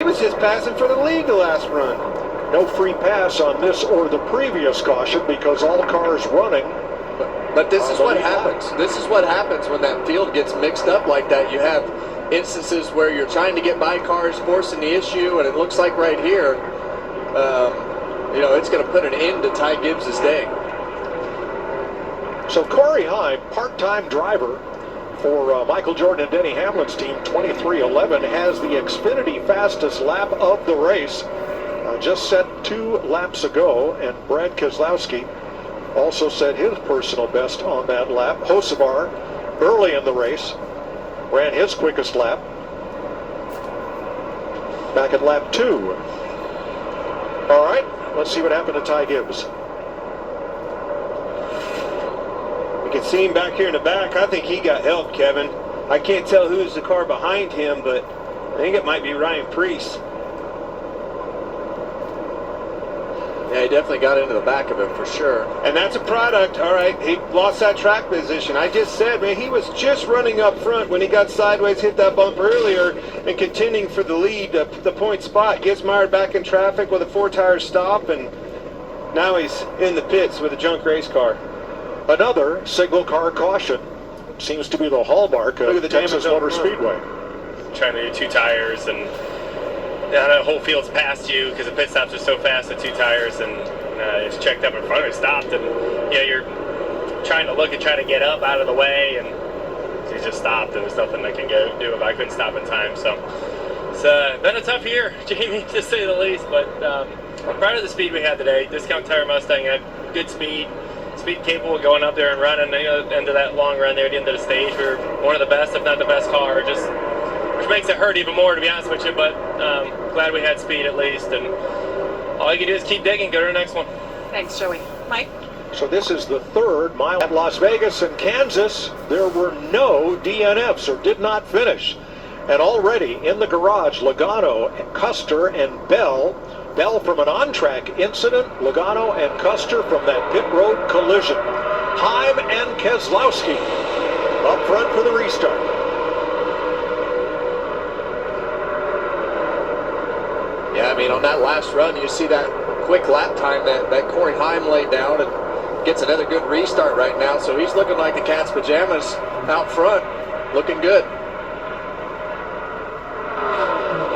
was just passing for the lead the last run. No free pass on this or the previous caution because all cars running. But this is what happens. This is what happens when that field gets mixed up like that. You have instances where you're trying to get by cars, forcing the issue, and it looks like right here, you know, it's going to put an end to Ty Gibbs' day. So Corey Heim, part-time driver for Michael Jordan and Denny Hamlin's team, 23:11, has the Xfinity fastest lap of the race. Just set 2 laps ago, and Brad Keselowski also set his personal best on that lap. Hocevar, early in the race, ran his quickest lap back at lap 2. All right, let's see what happened to Ty Gibbs. You can see him back here in the back. I think he got help, Kevin. I can't tell who's the car behind him, but I think it might be Ryan Preece. Yeah, he definitely got into the back of him for sure. And that's a product. All right, he lost that track position. I just said, man, he was just running up front when he got sideways, hit that bump earlier, and contending for the lead, the point spot. Gets mired back in traffic with a 4-tire stop, and now he's in the pits with a junk race car. Another single car caution. Seems to be the hallmark of the Texas Motor Speedway. Trying to do 2 tires, and the whole field's past you because the pit stops are so fast at 2 tires, and it's checked up in front of it, stopped, and you're trying to look and try to get up out of the way, and he just stopped, and there's nothing I can go do if I couldn't stop in time. So it's been a tough year, Jamie, to say the least, but I'm proud of the speed we had today. Discount Tire Mustang had good speed capable of going up there and running into that long run there at the end of the stage. We were one of the best, if not the best car, which makes it hurt even more, to be honest with you, but glad we had speed at least, and all you can do is keep digging, go to the next one. Thanks, Joey. Mike? So this is the 3rd mile at Las Vegas and Kansas. There were no DNFs, or did not finish. And already in the garage, Logano, Custer, and Bell from an on-track incident, Logano and Custer from that pit road collision. Heim and Keselowski up front for the restart. Yeah, I mean, on that last run, you see that quick lap time that Corey Heim laid down and gets another good restart right now. So he's looking like the cat's pajamas out front, looking good.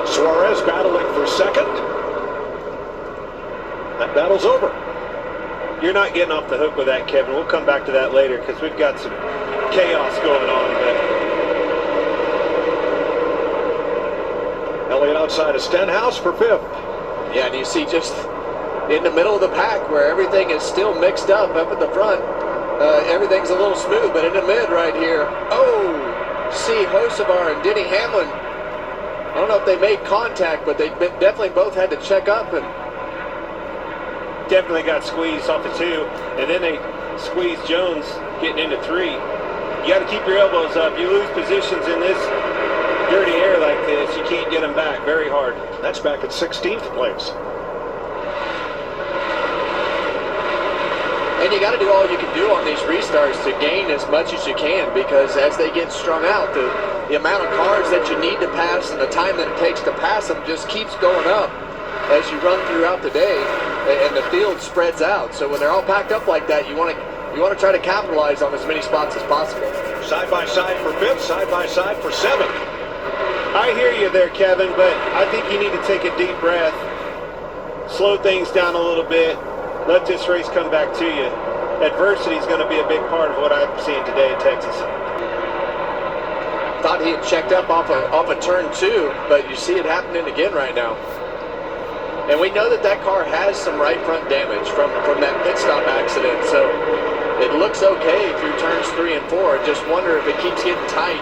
Suarez battling for second. That battle's over. You're not getting off the hook with that, Kevin. We'll come back to that later because we've got some chaos going on. But Elliott outside of Stenhouse for 5th. Yeah, and you see just in the middle of the pack where everything is still mixed up at the front. Everything's a little smooth, but in the mid right here, see Hocevar and Denny Hamlin. I don't know if they made contact, but they definitely both had to check up and definitely got squeezed off the 2, and then they squeezed Jones getting into 3. You got to keep your elbows up. You lose positions in this dirty air like this, you can't get them back. Very hard. That's back at 16th place. And you got to do all you can do on these restarts to gain as much as you can, because as they get strung out, the amount of cars that you need to pass and the time that it takes to pass them just keeps going up as you run throughout the day, and the field spreads out. So when they're all packed up like that, you want to try to capitalize on as many spots as possible. Side by side for 5th, side by side for 7th. I hear you there, Kevin, but I think you need to take a deep breath, slow things down a little bit, let this race come back to you. Adversity is going to be a big part of what I'm seeing today in Texas. Thought he had checked up off a turn 2, but you see it happening again right now. And we know that car has some right front damage from that pit stop accident, so it looks okay through turns 3 and 4. Just wonder if it keeps getting tight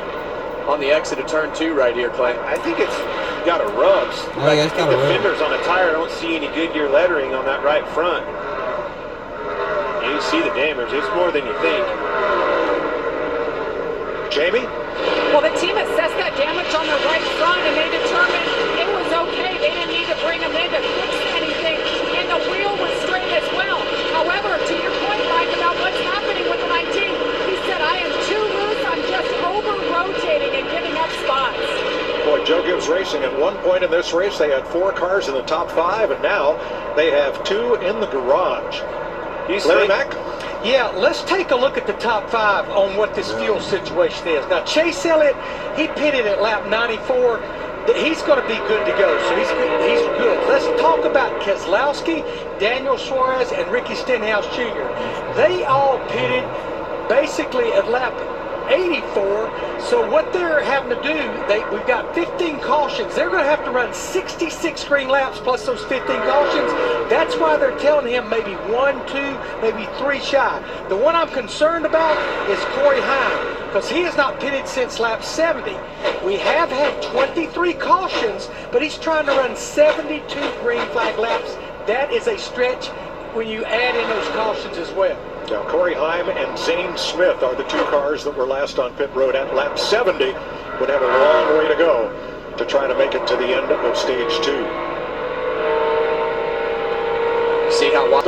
on the exit of turn 2 right here, Clay. I think it's got a rub. Oh, yeah, it's got a the rub. fenders on the tire, I don't see any Goodyear lettering on that right front. You see the damage. It's more than you think. Jamie? Well, the team assessed that damage on the right front, and they determined it was okay. They didn't need to bring them in to fix anything, and the wheel was straight as well. However, to your point, Mike, about what's happening with the 19, he said, I am too loose. I'm just over-rotating and giving up spots. Boy, Joe Gibbs Racing at one point point in this race, they had 4 cars in the top 5, and now they have 2 in the garage. Larry Mack? Yeah, let's take a look at the top 5 on what this fuel situation is. Now, Chase Elliott, he pitted at lap 94. He's going to be good to go, so he's good. Let's talk about Keselowski, Daniel Suarez, and Ricky Stenhouse Jr. They all pitted basically at lap 84. So what they're having to do, we've got 15 cautions. They're going to have to run 66 green laps plus those 15 cautions. That's why they're telling him maybe 1, 2, maybe 3 shy. The one I'm concerned about is Corey Heim, because he has not pitted since lap 70. We have had 23 cautions, but he's trying to run 72 green flag laps. That is a stretch when you add in those cautions as well. Now, Corey Heim and Zane Smith are the 2 cars that were last on pit road at lap 70. Would have a long way to go to try to make it to the end of stage 2. See how wide.